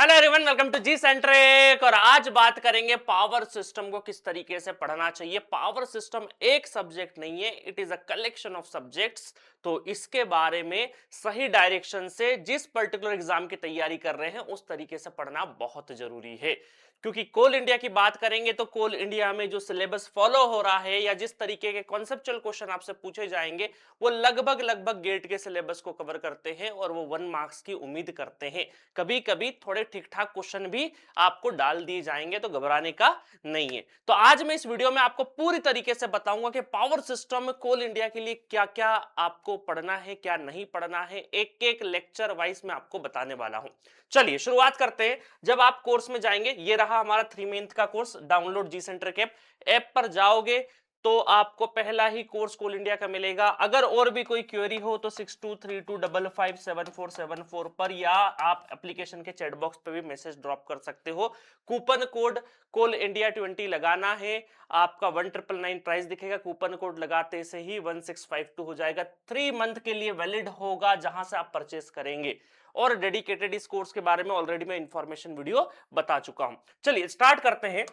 Hello everyone, welcome to G centric. और आज बात करेंगे पावर सिस्टम को किस तरीके से पढ़ना चाहिए। पावर सिस्टम एक सब्जेक्ट नहीं है, it is a collection of subjects. तो इसके बारे में सही डायरेक्शन से जिस पर्टिकुलर एग्जाम की तैयारी कर रहे हैं उस तरीके से पढ़ना बहुत जरूरी है। क्योंकि कोल इंडिया की बात करेंगे तो कोल इंडिया में जो सिलेबस फॉलो हो रहा है या जिस तरीके के कॉन्सेप्चुअल क्वेश्चन आपसे पूछे जाएंगे वो लगभग लगभग गेट के सिलेबस को कवर करते हैं और वो 1 मार्क्स की उम्मीद करते हैं। कभी कभी थोड़े ठीक ठाक क्वेश्चन भी आपको डाल दिए जाएंगे, तो घबराने का नहीं है। तो आज मैं इस वीडियो में आपको पूरी तरीके से बताऊंगा कि पावर सिस्टम कोल इंडिया के लिए क्या क्या आपको पढ़ना है, क्या नहीं पढ़ना है। एक एक लेक्चर वाइज मैं आपको बताने वाला हूं। चलिए शुरुआत करते हैं। जब आप कोर्स में जाएंगे, ये रहा हमारा 3 मंथ का कोर्स, डाउनलोड जी सेंटर के ऐप पर जाओगे तो आपको पहला ही कोर्स कोल इंडिया का मिलेगा। अगर और भी कोई क्वेरी हो तो 6232557474 पर या आप एप्लीकेशन के चैट बॉक्स पे भी मैसेज ड्रॉप कर सकते हो। कूपन कोड कोल इंडिया 20 लगाना है, आपका 1999 प्राइस दिखेगा। कूपन कोड लगाते से ही 1652 हो जाएगा। 3 मंथ के लिए वैलिड होगा जहां से आप परचेस करेंगे। और डेडिकेटेड इस कोर्स के बारे में ऑलरेडी मैं इंफॉर्मेशन वीडियो बता चुका हूं। चलिए स्टार्ट करते हैं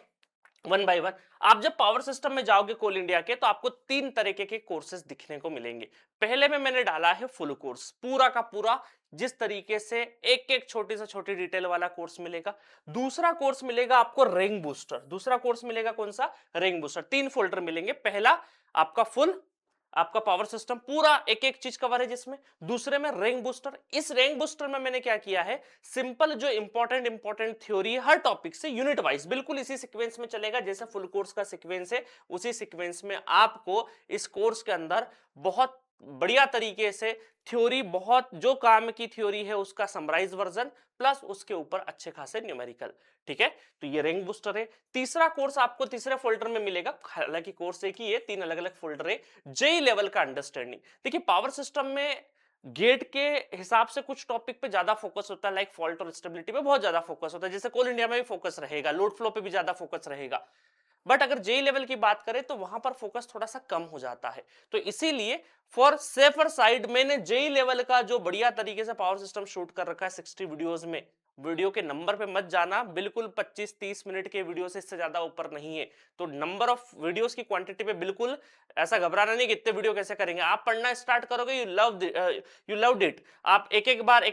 वन बाय वन। आप जब पावर सिस्टम में जाओगे कोल इंडिया के तो आपको 3 तरीके के कोर्सेज दिखने को मिलेंगे। पहले में मैंने डाला है फुल कोर्स, पूरा का पूरा, जिस तरीके से एक एक छोटी से छोटी डिटेल वाला कोर्स मिलेगा। दूसरा कोर्स मिलेगा आपको रैंक बूस्टर। दूसरा कोर्स मिलेगा कौन सा? Rank booster. 3 फोल्डर मिलेंगे। पहला आपका फुल, आपका पावर सिस्टम पूरा एक एक चीज कवर है जिसमें। दूसरे में रैंक बूस्टर। इस रैंक बूस्टर में मैंने क्या किया है, सिंपल जो इंपॉर्टेंट थ्योरी है हर टॉपिक से यूनिट वाइज बिल्कुल इसी सीक्वेंस में चलेगा जैसे फुल कोर्स का सीक्वेंस है। उसी सीक्वेंस में आपको इस कोर्स के अंदर बहुत बढ़िया तरीके से थ्योरी, बहुत जो काम की थ्योरी है उसका समराइज वर्जन प्लस उसके ऊपर अच्छे खासे न्यूमेरिकल। ठीक है, तो ये रैंक बूस्टर है। तीसरा कोर्स आपको तीसरे फोल्डर में मिलेगा, हालांकि कोर्स एक ही है, 3 अलग अलग फोल्डर है। जेई लेवल का अंडरस्टैंडिंग। देखिए पावर सिस्टम में गेट के हिसाब से कुछ टॉपिक पे ज्यादा फोकस होता है, लाइक फॉल्ट और स्टेबिलिटी पे बहुत ज्यादा फोकस होता है, जैसे कोल इंडिया में भी फोकस रहेगा, लोड फ्लो पे भी ज्यादा फोकस रहेगा। बट अगर जेई लेवल की बात करें तो वहां पर फोकस थोड़ा सा कम हो जाता है। तो इसीलिए फॉर सेफर साइड मैंने जेई लेवल का जो बढ़िया तरीके से पावर सिस्टम शूट कर रखा है 60 वीडियोस में। वीडियो के नंबर पे मत जाना, बिल्कुल 25-30 मिनट के वीडियो से इससे ज्यादा ऊपर नहीं है। तो नंबर ऑफ वीडियोस की क्वांटिटी पे बिल्कुल ऐसा घबराना नहीं कि इतने वीडियो कैसे करेंगे। आप पढ़ना स्टार्ट करोगे, यू लव्ड इट। आप एक एक बार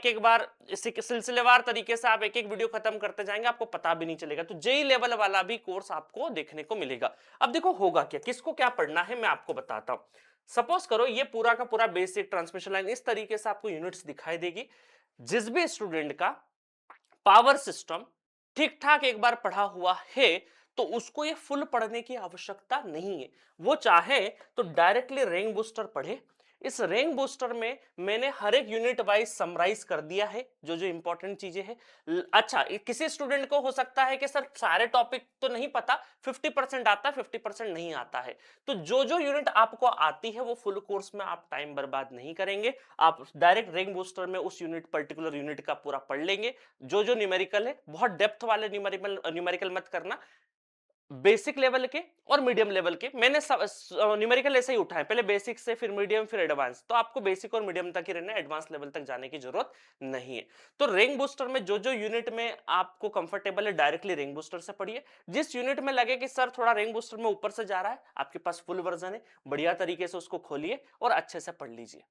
सिलसिलेवार तरीके से आप एक एक वीडियो खत्म करते जाएंगे, आपको पता भी नहीं चलेगा। तो जेई लेवल वाला भी कोर्स आपको देखने को मिलेगा। अब देखो होगा क्या, किसको क्या पढ़ना है मैं आपको बताता हूं। सपोज करो ये पूरा का पूरा बेसिक ट्रांसमिशन लाइन इस तरीके से आपको यूनिट्स दिखाई देगी। जिस भी स्टूडेंट का पावर सिस्टम ठीक ठाक एक बार पढ़ा हुआ है तो उसको ये फुल पढ़ने की आवश्यकता नहीं है। वो चाहे तो डायरेक्टली रैंक बूस्टर पढ़े। इस रैंक बूस्टर में मैंने हर एक यूनिट वाइज समराइज कर दिया है जो जो इंपॉर्टेंट चीजें हैं। अच्छा, किसी स्टूडेंट को हो सकता है कि सर सारे टॉपिक तो नहीं पता, 50% आता है 50% नहीं आता है। तो जो जो यूनिट आपको आती है वो फुल कोर्स में आप टाइम बर्बाद नहीं करेंगे। आप डायरेक्ट रैंक बूस्टर में उस यूनिट पर्टिकुलर यूनिट का पूरा पढ़ लेंगे। जो जो न्यूमेरिकल है, बहुत डेप्थ वाले न्यूमेरिकल मत करना। बेसिक लेवल के और मीडियम लेवल के मैंने न्यूमेरिकल ऐसे ही उठाए, पहले बेसिक से फिर मीडियम फिर एडवांस। तो आपको बेसिक और मीडियम तक ही रहना है, एडवांस लेवल तक जाने की जरूरत नहीं है। तो रैंक बूस्टर में जो जो यूनिट में आपको कंफर्टेबल है डायरेक्टली रैंक बूस्टर से पढ़िए। जिस यूनिट में लगे कि सर थोड़ा रैंक बूस्टर में ऊपर से जा रहा है, आपके पास फुल वर्जन है, बढ़िया तरीके से उसको खोलिए और अच्छे से पढ़ लीजिए।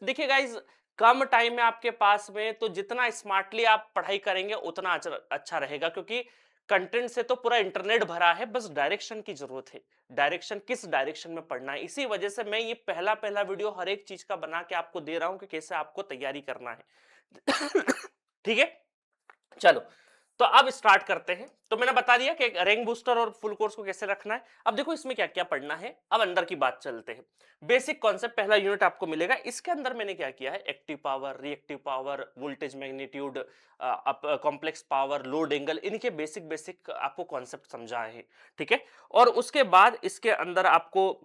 देखिए गाइज, कम टाइम है आपके पास में, तो जितना स्मार्टली आप पढ़ाई करेंगे उतना अच्छा रहेगा। क्योंकि कंटेंट से तो पूरा इंटरनेट भरा है, बस डायरेक्शन की जरूरत है। डायरेक्शन किस डायरेक्शन में पढ़ना है, इसी वजह से मैं ये पहला पहला वीडियो हर एक चीज का बना के आपको दे रहा हूं कि कैसे आपको तैयारी करना है। ठीक है, चलो तो अब स्टार्ट करते हैं। तो मैंने बता दिया कि रैंक बूस्टर और फुल कोर्स को कैसे रखना है। अब देखो इसमें क्या क्या पढ़ना है, अब अंदर की बात चलते हैं। बेसिक कॉन्सेप्ट पहला यूनिट आपको मिलेगा। इसके अंदर मैंने क्या किया है, active power, reactive power, voltage magnitude, complex power, load angle, इनके बेसिक बेसिक आपको कॉन्सेप्ट समझाए हैं। ठीक है, और उसके बाद इसके अंदर आपको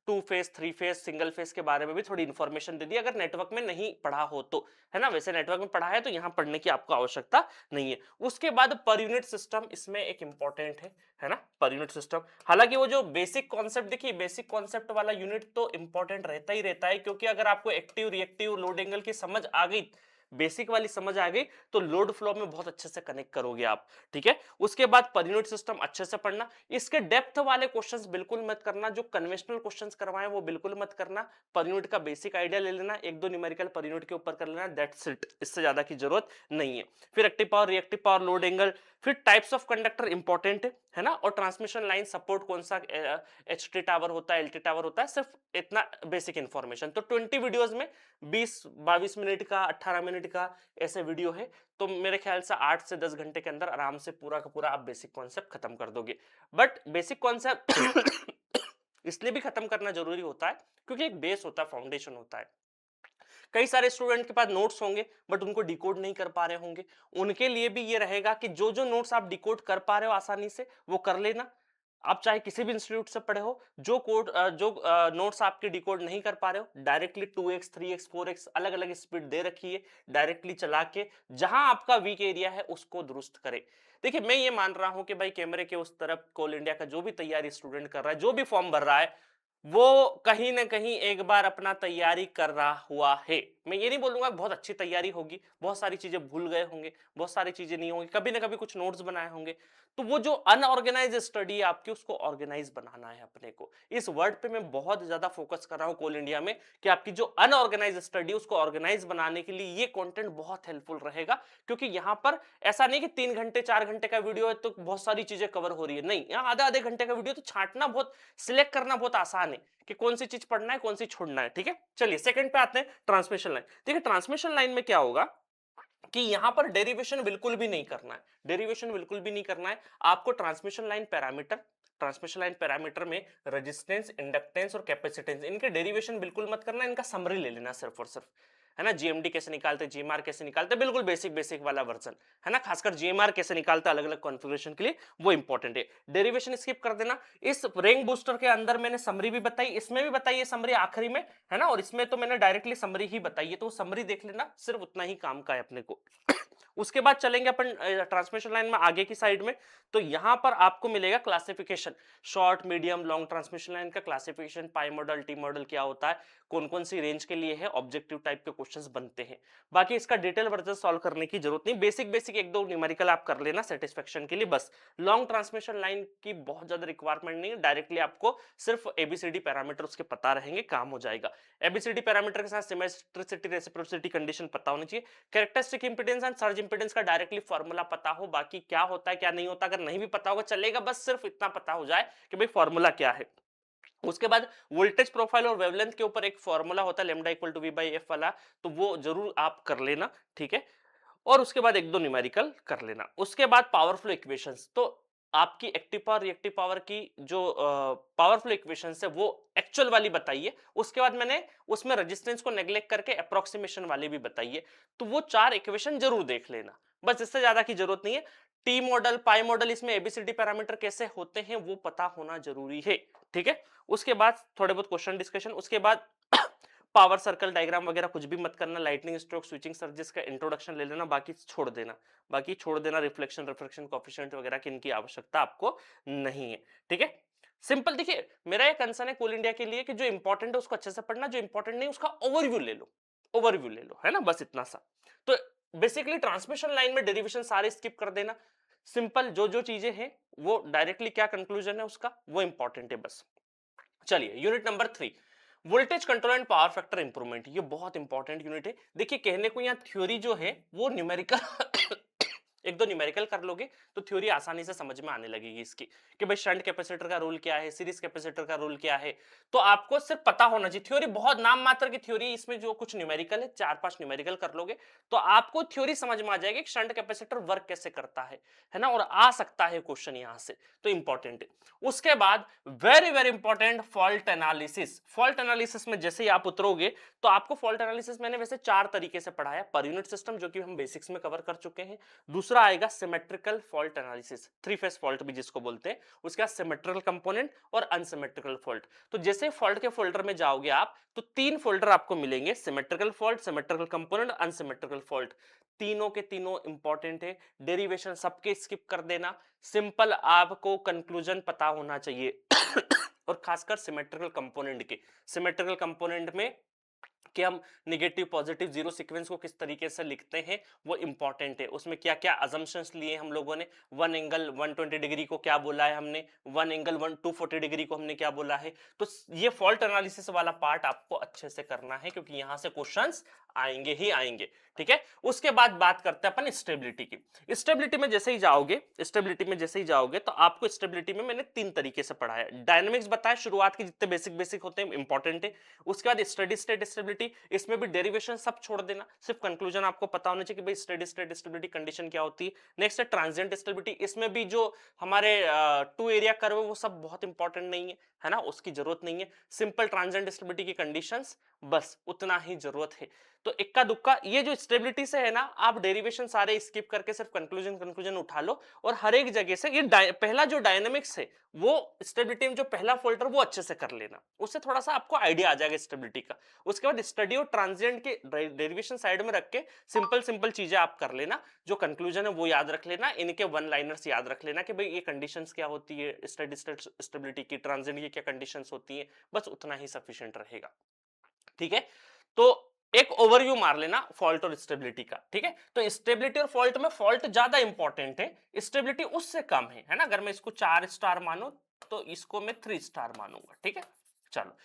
2 फेज 3 फेज सिंगल फेज के बारे में भी थोड़ी इंफॉर्मेशन दे दी, अगर नेटवर्क में नहीं पढ़ा हो तो, है ना। वैसे नेटवर्क में पढ़ा है तो यहां पढ़ने की आपको आवश्यकता नहीं है। उसके बाद पर यूनिट सिस्टम इसमें एक इंपॉर्टेंट है ना, पर यूनिट सिस्टम। हालांकि वो जो बेसिक कॉन्सेप्ट, देखिए बेसिक कॉन्सेप्ट वाला यूनिट तो इंपॉर्टेंट रहता ही रहता है, क्योंकि अगर आपको एक्टिव रिएक्टिव लोड एंगल की समझ आ गई बेसिक वाली समझ आ गई तो लोड फ्लो में बहुत अच्छे से कनेक्ट करोगे आप, ठीक है। उसके बाद पर यूनिट सिस्टम अच्छे से पढ़ना, इसके डेप्थ वाले क्वेश्चंस बिल्कुल मत करना, जो कन्वेंशनल क्वेश्चंस करवाए वो बिल्कुल मत करना। पर यूनिट का बेसिक आइडिया ले लेना, एक दो न्यूमेरिकल पर यूनिट के ऊपर कर लेना, दैट्स इट, इससे ज्यादा की जरूरत नहीं है। फिर active power, reactive power, load angle, फिर टाइप्स ऑफ कंडक्टर इंपॉर्टेंट है ना, और ट्रांसमिशन लाइन सपोर्ट कौन सा एच टी टावर होता है, एल टी टावर होता है, सिर्फ इतना बेसिक इंफॉर्मेशन। तो 20 वीडियोस में 20-22 मिनट का, 18 मिनट का ऐसे वीडियो है, तो मेरे ख्याल से 8 से 10 घंटे के अंदर आराम से पूरा का पूरा आप बेसिक कॉन्सेप्ट खत्म कर दोगे। बट बेसिक कॉन्सेप्ट इसलिए भी खत्म करना जरूरी होता है क्योंकि एक बेस होता है, फाउंडेशन होता है। कई सारे स्टूडेंट के पास नोट्स होंगे बट उनको डिकोड नहीं कर पा रहे होंगे, उनके लिए भी ये रहेगा कि जो जो नोट्स आप डिकोड कर पा रहे हो आसानी से वो कर लेना। आप चाहे किसी भी इंस्टीट्यूट से पढ़े हो, जो नोट्स आपके डिकोड नहीं कर पा रहे हो, डायरेक्टली 2x 3x 4x अलग अलग स्पीड दे रखी है, डायरेक्टली चला के जहां आपका वीक एरिया है उसको दुरुस्त करे। देखिए मैं ये मान रहा हूं कि भाई कैमरे के उस तरफ कोल इंडिया का जो भी तैयारी स्टूडेंट कर रहा है, जो भी फॉर्म भर रहा है, वो कहीं ना कहीं एक बार अपना तैयारी कर रहा हुआ है। मैं ये नहीं बोलूंगा बहुत अच्छी तैयारी होगी, बहुत सारी चीजें भूल गए होंगे, बहुत सारी चीजें नहीं होंगी, कभी ना कभी कुछ नोट्स बनाए होंगे। तो वो जो अनऑर्गेनाइज स्टडी है आपकी, उसको ऑर्गेनाइज बनाना है अपने को। इस वर्ड पे मैं बहुत ज्यादा फोकस कर रहा हूं कोल इंडिया में कि आपकी जो अनऑर्गेनाइज स्टडी, उसको ऑर्गेनाइज बनाने के लिए ये कंटेंट बहुत हेल्पफुल रहेगा। क्योंकि यहां पर ऐसा नहीं कि 3 घंटे 4 घंटे का वीडियो है तो बहुत सारी चीजें कवर हो रही है, नहीं, यहाँ आधे आधे घंटे का वीडियो, तो छांटना बहुत, सिलेक्ट करना बहुत आसान है कि कौन सी चीज पढ़ना है, कौन सी छोड़ना है, ठीक है। चलिए सेकंड पे आते हैं, ट्रांसमिशन लाइन। देखिए ट्रांसमिशन लाइन में क्या होगा कि यहां पर डेरिवेशन बिल्कुल भी नहीं करना है, डेरिवेशन बिल्कुल भी नहीं करना है आपको। ट्रांसमिशन लाइन पैरामीटर में रेजिस्टेंस, इंडक्टेंस और कैपेसिटेंस, इनके डेरिवेशन बिल्कुल मत करना, इनका समरी ले लेना सिर्फ और सिर्फ, है ना। जीएमडी कैसे निकालते, जीएमआर कैसे निकालते, बिल्कुल बेसिक बेसिक वाला वर्जन, है ना। खासकर जीएमआर कैसे निकालते अलग अलग कॉन्फ़िगरेशन के लिए, वो इंपॉर्टेंट है। डेरिवेशन स्किप कर देना। इस रैंक बूस्टर के अंदर मैंने समरी भी बताई, इसमें भी बताई है समरी आखिरी में, है ना, और इसमें तो मैंने डायरेक्टली समरी ही बताई है, तो समरी देख लेना, सिर्फ उतना ही काम का है अपने को। उसके बाद चलेंगे अपन ट्रांसमिशन लाइन में आगे की साइड में, तो यहां पर आपको मिलेगा classification, short medium long transmission line का classification, pi model T model क्या होता है, कौन कौन सी रेंज के लिए है, ऑब्जेक्टिव टाइप के क्वेश्चंस बनते हैं। बाकी इसका डिटेल वर्जन सॉल्व करने की जरूरत नहीं, बेसिक बेसिक एक दो न्यूमेरिकल आप कर लेना सेटिस्फेक्शन के लिए बस। लॉन्ग ट्रांसमिशन लाइन की बहुत ज्यादा रिक्वायरमेंट नहीं है, डायरेक्टली आपको सिर्फ एबीसीडी पैरामीटर उसके पता रहेंगे, काम हो जाएगा। एबीसीडी पैरामीटर के साथ सिमेट्रिसिटी, रेसिप्रोसिटी कंडीशन पता होनी चाहिए, characteristic impedance and surge impedance का डायरेक्टली फार्मूला पता हो, बाकी क्या होता है क्या नहीं होता अगर नहीं भी पता होगा चलेगा, बस सिर्फ इतना पता हो जाए कि भाई फार्मूला क्या है। उसके बाद वोल्टेज प्रोफाइल और वेवलेंथ के ऊपर एक फार्मूला होता है lambda equal to V by F वाला, तो वो जरूर आप कर लेना, ठीक है। और उसके बाद एक दो न्यूमेरिकल कर लेना। उसके बाद पावर फ्लो इक्वेशंस, तो आपकी एक्टिव पावर रिएक्टिव पावर की जो पावर फ्लो इक्वेशंस है वो एक्चुअल वाली बताइए। उसके बाद मैंने उसमें रेजिस्टेंस को नेग्लेक्ट करके अप्रोक्सीमेशन वाली भी बताइए, तो वो 4 इक्वेशन जरूर देख लेना, बस इससे ज्यादा की जरूरत नहीं है। टी मॉडल, पाई मॉडल, इसमें एबीसीडी पैरामीटर कैसे होते हैं वो पता होना जरूरी है, ठीक है। उसके बाद थोड़े बहुत क्वेश्चन डिस्कशन, उसके बाद पावर सर्कल डायग्राम वगैरह कुछ भी मत करना, लाइटनिंग स्ट्रोक, स्विचिंग सर्जिस का इंट्रोडक्शन ले लेना, बाकी छोड़ देना रिफ्लेक्शन रिफ्रैक्शन कोएफिशिएंट वगैरह की इनकी आवश्यकता आपको नहीं है, ठीक है। सिंपल, देखिए मेरा ये कंसर्न है कोल इंडिया के लिए कि जो इंपॉर्टेंट है उसको अच्छे से पढ़ना, जो इंपॉर्टेंट नहीं उसका ओवरव्यू ले लो, है ना, बस इतना सा। तो बेसिकली ट्रांसमिशन लाइन में डेरिवेशन सारे स्किप कर देना, सिंपल जो जो चीजें हैं वो डायरेक्टली क्या कंक्लूजन है उसका वो इंपॉर्टेंट है बस। चलिए unit number 3, voltage control and power factor improvement, ये बहुत इंपॉर्टेंट यूनिट है। देखिए कहने को यहाँ थ्योरी जो है वो न्यूमेरिकल एक दो न्यूमेरिकल कर लोगे तो थ्योरी आसानी से समझ में आने लगेगी इसकी, कि भाई शंट कैपेसिटर का रोल क्या है, सीरीज कैपेसिटर का रोल क्या है, तो आपको सिर्फ पता होना चाहिए। थ्योरी बहुत नाम मात्र की थ्योरी, इसमें जो कुछ न्यूमेरिकल है 4-5 न्यूमेरिकल कर लोगे तो आपको थ्योरी समझ में आ जाएगी कि शंट कैपेसिटर वर्क कैसे करता है ना, और आ सकता है क्वेश्चन यहां से, तो इंपॉर्टेंट है। उसके बाद very very important fault analysis. Fault analysis में जैसे ही आप उतरोगे तो आपको फॉल्ट एनालिसिस मैंने वैसे 4 तरीके से पढ़ाया, पर यूनिट सिस्टम जो कि हम बेसिक्स में कवर कर चुके हैं, दूसरा आएगा symmetrical fault analysis, 3 phase fault भी जिसको बोलते हैं, उसके बाद सिमेट्रिकल कंपोनेंट और अनसिमेट्रिकल फॉल्ट। तो जैसे फॉल्ट के फोल्डर में जाओगे आप तो 3 फोल्डर आपको मिलेंगे, symmetrical fault, symmetrical component, unsymmetrical fault, तीनों के तीनों इंपॉर्टेंट है। डेरिवेशन सबके स्किप कर देना, सिंपल आपको कंक्लूजन पता होना चाहिए और खासकर सिमेट्रिकल कंपोनेंट के, सिमेट्रिकल कंपोनेंट में कि हम नेगेटिव पॉजिटिव जीरो सीक्वेंस को किस तरीके से लिखते हैं वो इंपॉर्टेंट है। उसमें क्या क्या अजम्पशंस लिए हम लोगों ने, वन एंगल 120 डिग्री को क्या बोला है हमने, वन एंगल 240 डिग्री को हमने क्या बोला है। तो ये फॉल्ट एनालिसिस वाला पार्ट आपको अच्छे से करना है क्योंकि यहां से क्वेश्चंस आएंगे ही आएंगे। ठीक है, उसके बाद बात करते हैं अपन स्टेबिलिटी की। स्टेबिलिटी में जैसे ही जाओगे तो आपको स्टेबिलिटी में मैंने 3 तरीके से पढ़ाया। डायनामिक्स बताया, शुरुआत के जितने बेसिक बेसिक होते हैं इंपॉर्टेंट है। उसके बाद स्टेडी स्टेट स्टेबिलिटी, इसमें भी डेरिवेशन सब छोड़ देना, सिर्फ कंक्लूजन आपको पता होना चाहिए कि भाई स्टेडी स्टेट स्टेबिलिटी कंडीशन क्या होती है। नेक्स्ट है ट्रांजिएंट स्टेबिलिटी, इसमें भी जो हमारे टू एरिया कर्व है वो सब बहुत इंपॉर्टेंट नहीं है ना, उसकी जरूरत नहीं है। सिंपल ट्रांजिएंट स्टेबिलिटी की कंडीशंस, बस उतना ही जरूरत है। तो इक्का दुक्का ये जो स्टेबिलिटी से है ना, आप डेरिवेशन सारे स्किप करके सिर्फ कंक्लूजन उठा लो और हर एक जगह से ये पहला जो डायनामिक्स है वो स्टेबिलिटी में जो पहला फोल्डर वो अच्छे से कर लेना, उससे थोड़ा सा आपको आइडिया आ जाएगा स्टेबिलिटी का। उसके बाद स्टडी और ट्रांजिएंट के डेरिवेशन साइड में रख के सिंपल सिंपल चीजें आप कर लेना, जो कंक्लूजन है वो याद रख लेना, इनके वन लाइनर्स याद रख लेना कि भाई ये कंडीशंस क्या होती है स्टडी स्टेबिलिटी की, ट्रांजिएंट की क्या कंडीशंस होती है, बस उतना ही सफिशिएंट रहेगा। ठीक है, तो एक ओवरव्यू मार लेना फॉल्ट और स्टेबिलिटी का। ठीक है, तो स्टेबिलिटी और फॉल्ट में फॉल्ट ज्यादा इंपॉर्टेंट है, स्टेबिलिटी उससे कम है ना। अगर मैं इसको 4 स्टार मानूं तो इसको मैं 3 स्टार मानूंगा। ठीक है, चलो,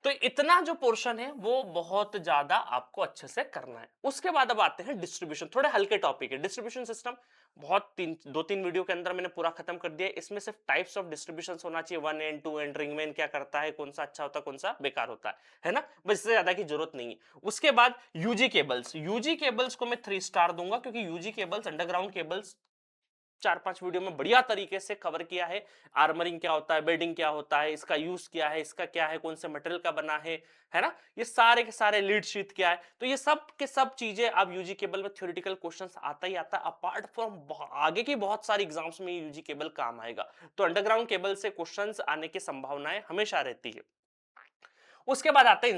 तो इतना जो पोर्शन है वो बहुत ज्यादा आपको अच्छे से करना है। उसके बाद अब आते हैं डिस्ट्रीब्यूशन, थोड़े हल्के टॉपिक है। डिस्ट्रीब्यूशन सिस्टम बहुत 2-3 वीडियो के अंदर मैंने पूरा खत्म कर दिया। इसमें सिर्फ टाइप्स ऑफ डिस्ट्रीब्यूशन होना चाहिए, 1 एंड 2 एंड रिंग में क्या करता है, कौन सा अच्छा होता है कौन सा बेकार होता है ना, बस इससे ज्यादा की जरूरत नहीं है। उसके बाद यूजी केबल्स को मैं 3 स्टार दूंगा क्योंकि UG cables, underground cables 4-5 video में बढ़िया तरीके से कवर किया है। आर्मरिंग क्या होता है, बेडिंग क्या होता है, इसका यूज क्या है, इसका क्या है, कौन से मटेरियल का बना है ना, ये सारे के सारे लीड शीट क्या है। तो ये सब के सब चीजें अब यूजी केबल में थ्योरेटिकल क्वेश्चंस आता ही आता है। अपार्ट फ्रॉम आगे की बहुत सारी एग्जाम्स में यूजी केबल काम आएगा। तो अंडरग्राउंड केबल से क्वेश्चंस आने की संभावनाएं हमेशा रहती है। उसके बाद आते हैं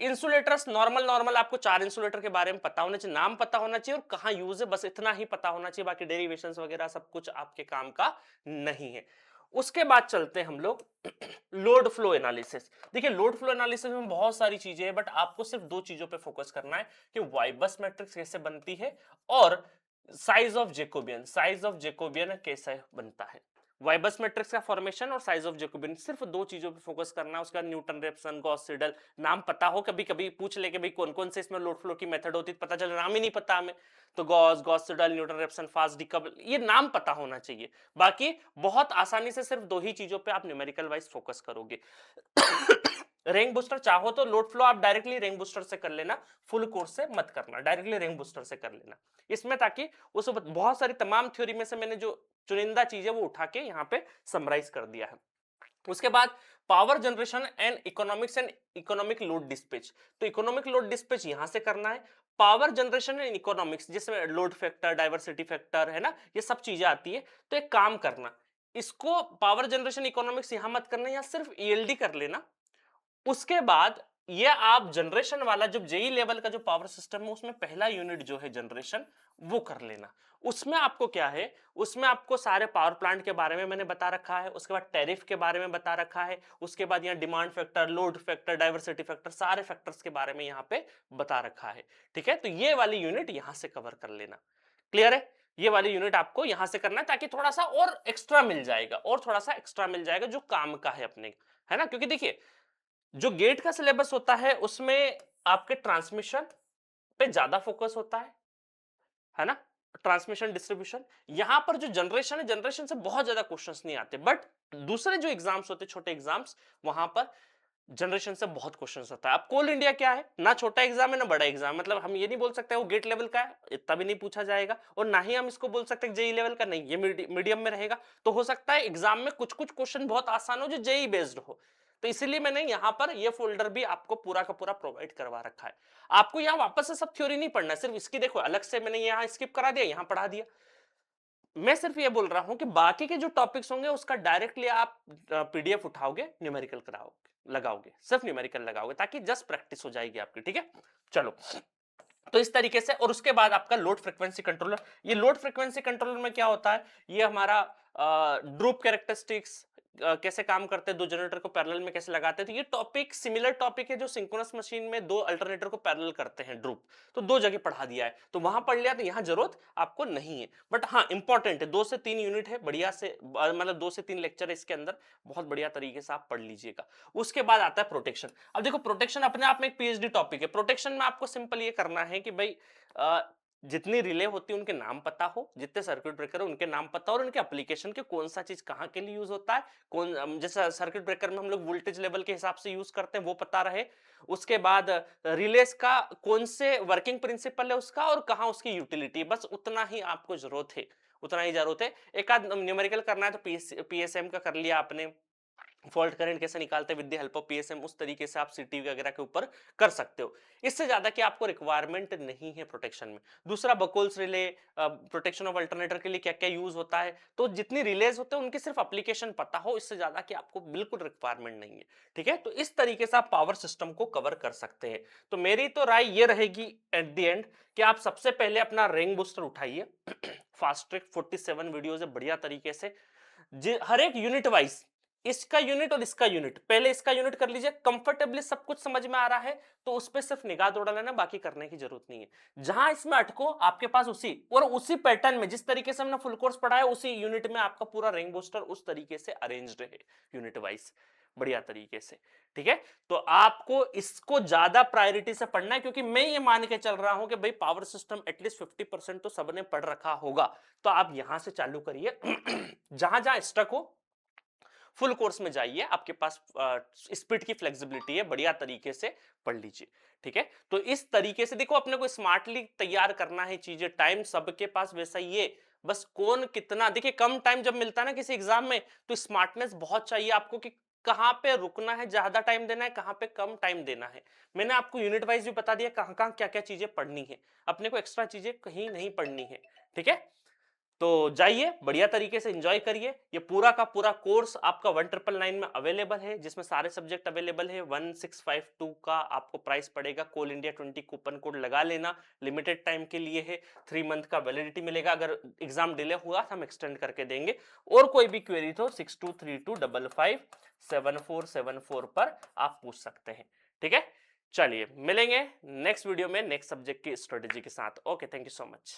इंसुलेटर्स नॉर्मल आपको 4 इंसुलेटर के बारे में पता होना चाहिए, नाम पता होना चाहिए और कहां यूज है, बस इतना ही पता होना चाहिए। बाकी डेरिवेशंस वगैरह सब कुछ आपके काम का नहीं है। उसके बाद चलते हैं हम लोग लोड फ्लो एनालिसिस। देखिए लोड फ्लो एनालिसिस में बहुत सारी चीजें हैं बट आपको सिर्फ 2 चीजों पे फोकस करना है कि वाइबस मैट्रिक्स कैसे बनती है और साइज ऑफ जेकोबियन कैसे बनता है। वाइबस मैट्रिक्स का फॉर्मेशन और साइज ऑफ जैकोबियन, सिर्फ 2 चीजों पे फोकस करना है। उसके बाद न्यूटन रेफसन, गॉस सीडल, नाम पता हो, कभी कभी पूछ ले कि भाई कौन कौन से इसमें लोड फ्लो की मेथड होती है, पता चले नाम ही नहीं पता हमें, तो Gauss Seidel, Newton Raphson, fast decouple, ये नाम पता होना चाहिए। बाकी बहुत आसानी से सिर्फ 2 ही चीजों पे आप न्यूमेरिकल वाइज फोकस करोगे। रैंक बूस्टर चाहो तो लोड फ्लो आप डायरेक्टली रैंक बूस्टर से कर लेना, फुल कोर्स से मत करना, डायरेक्टली रैंक बूस्टर से कर लेना इसमें, ताकि उस बहुत सारी तमाम थ्योरी में से मैंने जो चुनिंदा चीजें वो उठा के यहाँ पे समराइज कर दिया है। उसके बाद power generation and economic load dispatch, तो इकोनॉमिक लोड डिस्पैच यहां से करना है। पावर जनरेशन एंड इकोनॉमिक्स जिसमें लोड फैक्टर, डाइवर्सिटी फैक्टर है ना, ये सब चीजें आती है। तो एक काम करना, इसको पावर जनरेशन इकोनॉमिक्स यहां मत करना, यहां सिर्फ ईएलडी कर लेना। उसके बाद ये आप जनरेशन वाला जब जेई लेवल का जो पावर सिस्टम है उसमें पहला यूनिट जो है जनरेशन वो कर लेना। उसमें आपको क्या है, उसमें आपको सारे पावर प्लांट के बारे में मैंने बता रखा है, उसके बाद टैरिफ के बारे में बता रखा है, उसके बाद यहाँ demand factor, load factor, diversity factor, सारे फैक्टर्स के बारे में यहाँ पे बता रखा है। ठीक है, तो ये वाली यूनिट यहां से कवर कर लेना। क्लियर है, ये वाली यूनिट आपको यहां से करना है ताकि थोड़ा सा और एक्स्ट्रा मिल जाएगा, और थोड़ा सा एक्स्ट्रा मिल जाएगा जो काम का है अपने, है ना। क्योंकि देखिए जो गेट का सिलेबस होता है उसमें आपके ट्रांसमिशन पे ज्यादा फोकस होता है ना, ट्रांसमिशन डिस्ट्रीब्यूशन। यहां पर जो जनरेशन है, जनरेशन से बहुत ज्यादा क्वेश्चंस नहीं आते, बट दूसरे जो एग्जाम्स होते छोटे एग्जाम्स, वहां पर जनरेशन से बहुत क्वेश्चंस होता है। अब कोल इंडिया क्या है, ना छोटा एग्जाम है ना बड़ा एग्जाम, मतलब हम ये नहीं बोल सकते वो गेट लेवल का है, इतना भी नहीं पूछा जाएगा, और ना ही हम इसको बोल सकते जेई लेवल का नहीं, ये मीडियम में रहेगा। तो हो सकता है एग्जाम में कुछ कुछ क्वेश्चन बहुत आसान हो जो जेई बेस्ड हो, तो इसीलिए मैंने यहां पर ये फोल्डर भी आपको पूरा का पूरा प्रोवाइड करवा रखा है। आपको यहां वापस से सब थ्योरी नहीं पढ़ना, सिर्फ इसकी देखो अलग से मैंने यहां स्किप करा दिया, यहां पढ़ा दिया। मैं सिर्फ ये बोल रहा हूं कि बाकी के जो टॉपिक्स होंगे उसका डायरेक्टली आप पीडीएफ उठाओगे, न्यूमेरिकल कराओगे, लगाओगे, सिर्फ न्यूमेरिकल लगाओगे ताकि जस्ट प्रैक्टिस हो जाएगी आपकी। ठीक है, चलो, तो इस तरीके से। और उसके बाद आपका लोड फ्रीक्वेंसी कंट्रोलर, ये लोड फ्रीक्वेंसी कंट्रोलर में क्या होता है, ये हमारा ड्रूप कैरेक्टरिस्टिक्स, कैसे काम करते हैं, दो जनरेटर को पैरेलल में कैसे लगाते हैं। तो ये टॉपिक सिमिलर टॉपिक है जो सिंक्रोनस मशीन में दो अल्टरनेटर को पैरेलल करते हैं ड्रूप, तो दो जगह पढ़ा दिया है, तो वहां पढ़ लिया, तो यहाँ जरूरत आपको नहीं है। बट हाँ इंपॉर्टेंट है, 2 से 3 यूनिट है, बढ़िया से मतलब 2 से 3 लेक्चर है इसके अंदर, बहुत बढ़िया तरीके से आप पढ़ लीजिएगा। उसके बाद आता है प्रोटेक्शन। अब देखो प्रोटेक्शन अपने आप में एक पीएचडी टॉपिक है। प्रोटेक्शन में आपको सिंपल ये करना है कि भाई जितनी रिले होती है उनके नाम पता हो, जितने सर्किट ब्रेकर है उनके नाम पता हो, और उनके एप्लीकेशन के कौन सा चीज कहाँ के लिए यूज होता है, कौन जैसे सर्किट ब्रेकर में हम लोग वोल्टेज लेवल के हिसाब से यूज करते हैं वो पता रहे। उसके बाद रिलेस का कौन से वर्किंग प्रिंसिपल है उसका, और कहाँ उसकी यूटिलिटी, बस उतना ही आपको जरूरत है, उतना ही जरूरत है। एक आध न्यूमेरिकल करना है तो पीएसएम का कर लिया आपने, फॉल्ट करंट कैसे निकालते हैं with the help of PSM, उस तरीके से आप सीटीवी वगैरह के ऊपर कर सकते हो। इससे ज्यादा कि आपको रिक्वायरमेंट नहीं है प्रोटेक्शन में। दूसरा बकोल्स रिले, प्रोटेक्शन ऑफ अल्टरनेटर के लिए क्या क्या यूज होता है, तो जितनी रिलेज होते हैं उनकी सिर्फ एप्लीकेशन पता हो, इससे ज्यादा कि आपको बिल्कुल रिक्वायरमेंट नहीं है। ठीक है, तो इस तरीके से आप पावर सिस्टम को कवर कर सकते हैं। तो मेरी तो राय ये रहेगी एट द एंड कि आप सबसे पहले अपना रिंग बूस्टर उठाइए फास्ट ट्रैक 47 वीडियोस है बढ़िया तरीके से, हर एक यूनिट वाइज, इसका यूनिट और इसका यूनिट, पहले इसका यूनिट कर लीजिए, कंफर्टेबली सब कुछ समझ में आ रहा है तो उस पर सिर्फ निगाह दौड़ा लेना, बाकी करने की जरूरत नहीं है। जहां इसमें अटको आपके पास उसी और उसी पैटर्न में, जिस तरीके से हमने फुल कोर्स पढ़ाया उसी यूनिट में आपका पूरा रिंग बूस्टर उस तरीके से अरेंज्ड है यूनिट वाइज बढ़िया तरीके से। ठीक है, तो आपको इसको ज्यादा प्रायोरिटी से पढ़ना है, क्योंकि मैं ये मान के चल रहा हूं कि भाई पावर सिस्टम एटलीस्ट 50% तो सबने पढ़ रखा होगा, तो आप यहां से चालू करिए जहां जहां स्टक हो फुल कोर्स में जाइए, आपके पास स्पीड की फ्लेक्सिबिलिटी है, बढ़िया तरीके से पढ़ लीजिए। ठीक है, तो इस तरीके से देखो अपने को स्मार्टली तैयार करना है चीजें, टाइम सबके पास वैसा ही है, बस कौन कितना, देखिए कम टाइम जब मिलता है ना किसी एग्जाम में, तो स्मार्टनेस बहुत चाहिए आपको कि कहां पे रुकना है, ज्यादा टाइम देना है, कहां पे कम टाइम देना है। मैंने आपको यूनिट वाइज भी बता दिया कहां कहां क्या क्या चीजें पढ़नी है, अपने को एक्स्ट्रा चीजें कहीं नहीं पढ़नी है। ठीक है, तो जाइए बढ़िया तरीके से एंजॉय करिए। ये पूरा का पूरा कोर्स आपका 1999 में अवेलेबल है, जिसमें सारे सब्जेक्ट अवेलेबल है। 1652 का आपको प्राइस पड़ेगा। कोल इंडिया 20 कूपन कोड लगा लेना, लिमिटेड टाइम के लिए है, 3 मंथ का वैलिडिटी मिलेगा। अगर एग्जाम डिले हुआ तो हम एक्सटेंड करके देंगे। और कोई भी क्वेरी तो 6232557474 पर आप पूछ सकते हैं। ठीक है, चलिए मिलेंगे नेक्स्ट वीडियो में नेक्स्ट सब्जेक्ट की स्ट्रेटेजी के साथ। Okay, thank you so much.